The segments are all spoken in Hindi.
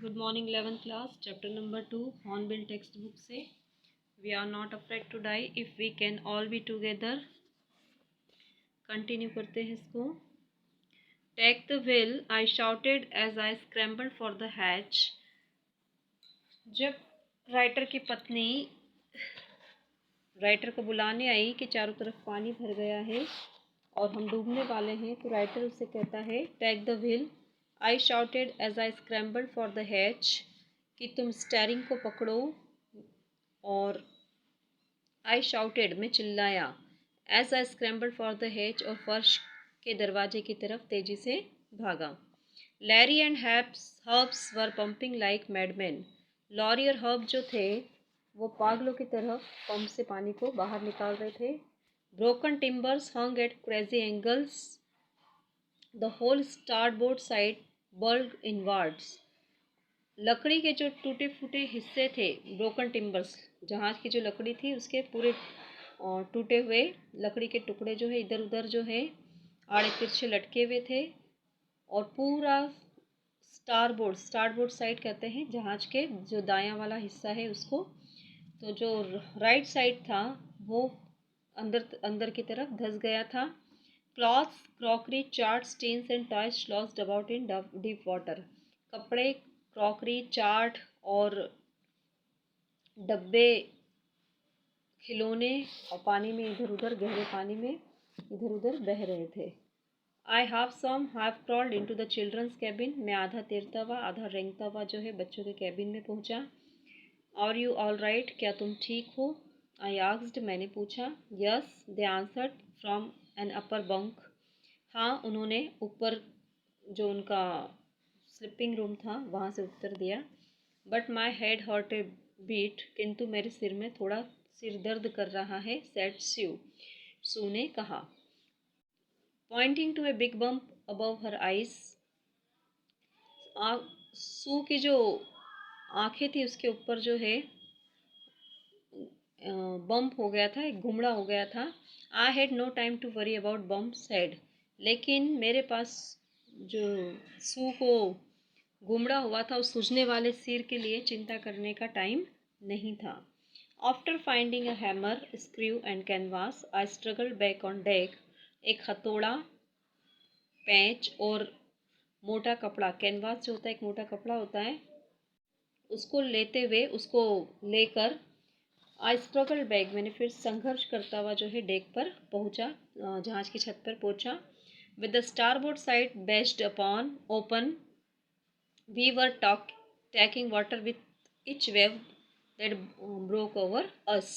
Good morning 11th class chapter number 2 Hornbill text book से we are not afraid to die if we can all be together. Continue करते हैं इसको। Take the wheel I shouted as I scrambled for the hatch. जब राइटर की पत्नी राइटर को बुलाने आई कि चारों तरफ पानी भर गया है और हम डूबने वाले हैं, तो राइटर उससे कहता है take the wheel I shouted as I scrambled for the hatch, कि तुम स्टेयरिंग को पकड़ो। और आई शाउटेड में चिल्लाया, as I scrambled for the hatch और फर्श के दरवाजे की तरफ तेजी से भागा। Larry and Herbs were pumping like madman. Laurie और हर्ब जो थे वो पागलों की तरह पंप से पानी को बाहर निकाल रहे थे। Broken timbers hung at crazy angles, the whole starboard side burled inwards. लकड़ी के जो टूटे फूटे हिस्से थे, ब्रोकन टिम्बर्स, जहाज की जो लकड़ी थी उसके पूरे टूटे हुए लकड़ी के टुकड़े जो है इधर उधर जो है आड़े तिरछे लटके हुए थे। और पूरा स्टारबोर्ड साइड कहते हैं जहाज के जो दायां वाला हिस्सा है उसको। तो जो राइट साइड था वो अंदर अंदर की तरफ धंस गया था। Clothes, crockery, charts, teens and toys lost about in deep water. कपड़े, क्रॉकरी, चार्ट और डब्बे, खिलौने और पानी में इधर उधर, गहरे पानी में इधर उधर बह रहे थे। I half crawled into the children's cabin. मैं आधा तैरता हुआ आधा रेंगता हुआ जो है बच्चों के कैबिन में पहुंचा। आर यू ऑल राइट, क्या तुम ठीक हो? आई आस्क्ड, मैंने पूछा। Yes, they answered from an upper bunk. हाँ, उन्होंने ऊपर जो उनका स्लीपिंग रूम था वहाँ से उत्तर दिया। But my head hurt a bit, किंतु मेरे सिर में थोड़ा सिर दर्द कर रहा है, सेड स्यू, सू ने कहा, pointing to a big bump above her eyes. Sue की जो आंखें थी उसके ऊपर जो है बम्प हो गया था, एक घुमड़ा हो गया था। I had no time to worry about bump said, लेकिन मेरे पास जो सू को घुमड़ा हुआ था उस सूजने वाले सिर के लिए चिंता करने का टाइम नहीं था। After finding a hammer, screw and canvas, I struggled back on deck. एक हथौड़ा, पेंच और मोटा कपड़ा, कैनवास जो होता है एक मोटा कपड़ा होता है, उसको लेते हुए उसको लेकर आई स्ट्रगल बैक, मैंने फिर संघर्ष करता हुआ जो है डेक पर पहुंचा, जहाज की छत पर पहुंचा। With the starboard side based upon open, we were taking water with each wave that broke over us.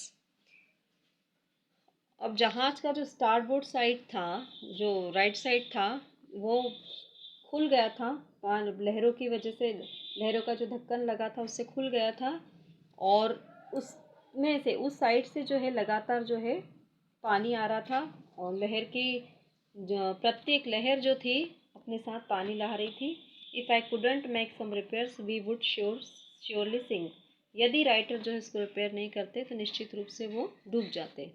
अब जहाज का जो स्टारबोर्ड साइड था, जो राइट साइड था, वो खुल गया था लहरों की वजह से। लहरों का जो ढक्कन लगा था उससे खुल गया था और उसमें से उस साइड से जो है लगातार जो है पानी आ रहा था। और लहर की जो प्रत्येक लहर जो थी अपने साथ पानी ला रही थी। If I couldn't make some repairs we would surely sink. यदि राइटर जो है इसको रिपेयर नहीं करते तो निश्चित रूप से वो डूब जाते।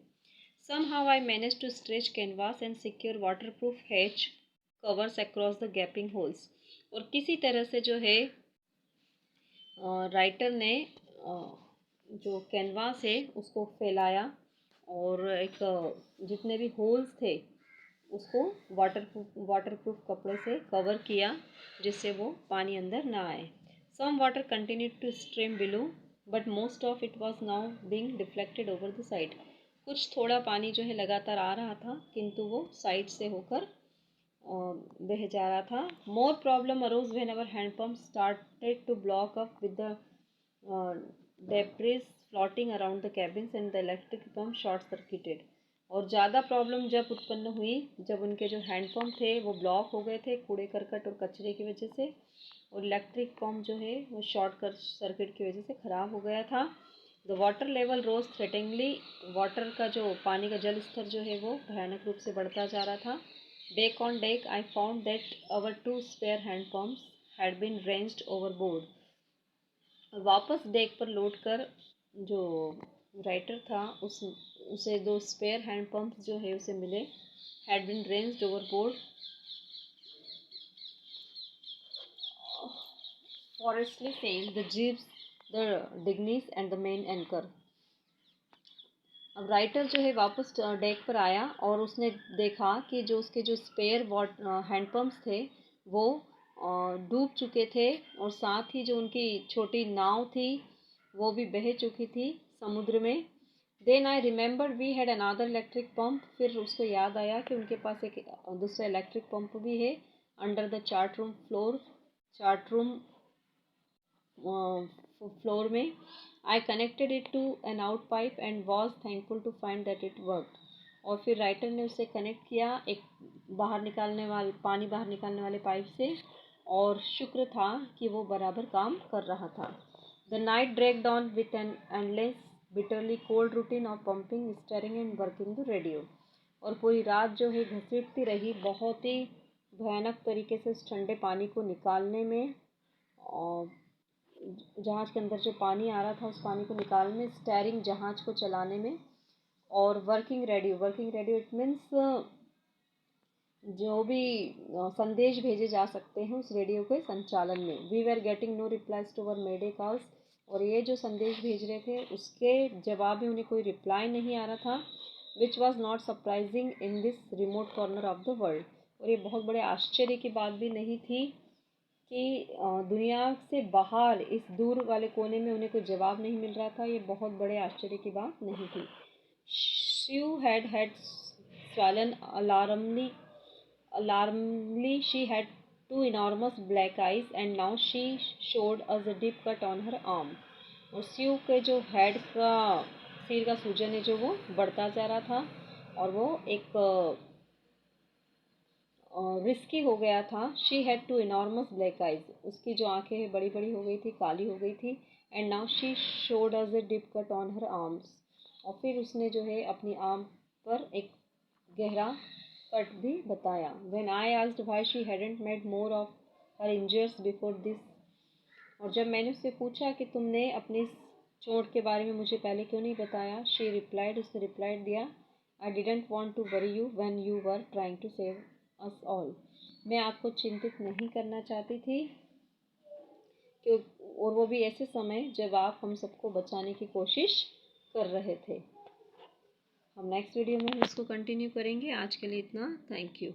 Somehow I managed to stretch canvas and secure waterproof hatch covers across the gaping holes। और किसी तरह से जो है राइटर ने जो कैनवास है उसको फैलाया और एक जितने भी होल्स थे उसको वाटरप्रूफ कपड़े से कवर किया, जिससे वो पानी अंदर ना आए। Some water continued to stream below but most of it was now being deflected over the side. कुछ थोड़ा पानी जो है लगातार आ रहा था किंतु वो साइड से होकर बह जा रहा था। More problem arose when our hand pump started to block up with the debris floating around the cabins and the electric pump short circuited. और ज़्यादा प्रॉब्लम जब उत्पन्न हुई जब उनके जो हैंडपम्प थे वो ब्लॉक हो गए थे कूड़े करकट और कचरे की वजह से, और इलेक्ट्रिक पंप जो है वो शॉर्ट सर्किट की वजह से ख़राब हो गया था। The water level rose threateningly, water का जो पानी का जल स्तर जो है वो भयानक रूप से बढ़ता जा रहा था। Back on deck I found that our 2 spare hand pumps had been wrenched overboard. वापस डेक पर लौट कर जो राइटर था उसे 2 स्पेयर हैंड पंप जो है उसे मिले, had been wrenched overboard. forestly sailed the jibs, the dignies and the main anchor. अब राइटर जो है वापस डेक पर आया और उसने देखा कि जो स्पेयर हैंडपम्प्स थे वो डूब चुके थे और साथ ही जो उनकी छोटी नाव थी वो भी बह चुकी थी समुद्र में. Then I remember we had another electric pump. फिर उसको याद आया कि उनके पास एक दूसरा इलेक्ट्रिक पंप भी है under the chart room floor में. I connected it to an out pipe and was thankful to find that it worked. और फिर राइटर ने उसे कनेक्ट किया एक पानी बाहर निकालने वाले पाइप से और शुक्र था कि वो बराबर काम कर रहा था. The night dragged on with an endless bitterly cold routine of pumping, steering and working the radio. और पूरी रात जो है घसीटती रही बहुत ही भयानक तरीके से उस ठंडे पानी को निकालने में और जहाज़ के अंदर जो पानी आ रहा था उस पानी को निकालने में, स्टीयरिंग जहाज़ को चलाने में और वर्किंग रेडियो इट मीन्स जो भी संदेश भेजे जा सकते हैं उस रेडियो के संचालन में. We were getting no replies to our mayday calls. और ये जो संदेश भेज रहे थे उसके जवाब में उन्हें कोई रिप्लाई नहीं आ रहा था. Which was not surprising in this remote corner of the world. और ये बहुत बड़े आश्चर्य की बात भी नहीं थी कि दुनिया से बाहर इस दूर वाले कोने में उन्हें कोई जवाब नहीं मिल रहा था. ये बहुत बड़े आश्चर्य की बात नहीं थी. Sue had swollen alarmingly. She had two enormous black eyes and now she showed us a deep cut on her arm. और स्यू के जो हेड का सिर का सूजन है जो वो बढ़ता जा रहा था और वो एक रिस्की हो गया था. She had two enormous black eyes. उसकी जो आंखें हैं बड़ी बड़ी हो गई थी, काली हो गई थी. And now she showed us a deep cut on her arms. और फिर उसने जो है अपनी आर्म पर एक गहरा कट भी बताया. When I asked why she hadn't made more of her इंजर्स before this. और जब मैंने उससे पूछा कि तुमने अपनी चोट के बारे में मुझे पहले क्यों नहीं बताया, शी रिप्लाइड, उसने रिप्लाई दिया, I didn't want to worry you when you were trying to save us all. मैं आपको चिंतित नहीं करना चाहती थी कि और वो भी ऐसे समय जब आप हम सबको बचाने की कोशिश कर रहे थे. हम नेक्स्ट वीडियो में इसको कंटिन्यू करेंगे. आज के लिए इतना. Thank you.